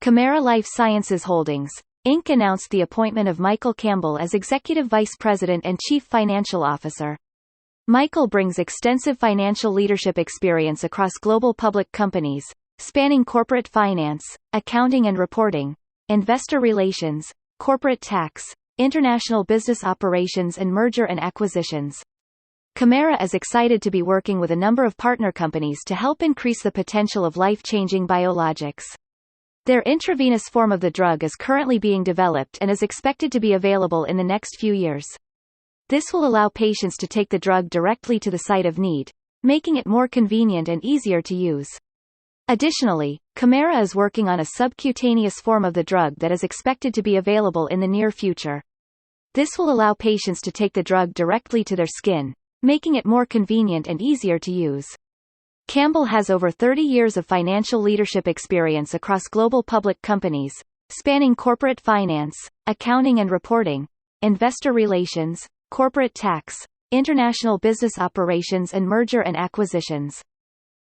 CMRA Life Sciences Holdings, Inc. announced the appointment of Michael Campbell as Executive Vice President and Chief Financial Officer. Michael brings extensive financial leadership experience across global public companies, spanning corporate finance, accounting and reporting, investor relations, corporate tax, international business operations and merger and acquisitions. CMRA is excited to be working with a number of partner companies to help increase the potential of life-changing biologics. Their intravenous form of the drug is currently being developed and is expected to be available in the next few years. This will allow patients to take the drug directly to the site of need, making it more convenient and easier to use. Additionally, CMRA is working on a subcutaneous form of the drug that is expected to be available in the near future. This will allow patients to take the drug directly to their skin, making it more convenient and easier to use. Campbell has over 30 years of financial leadership experience across global public companies, spanning corporate finance, accounting and reporting, investor relations, corporate tax, international business operations and merger and acquisitions.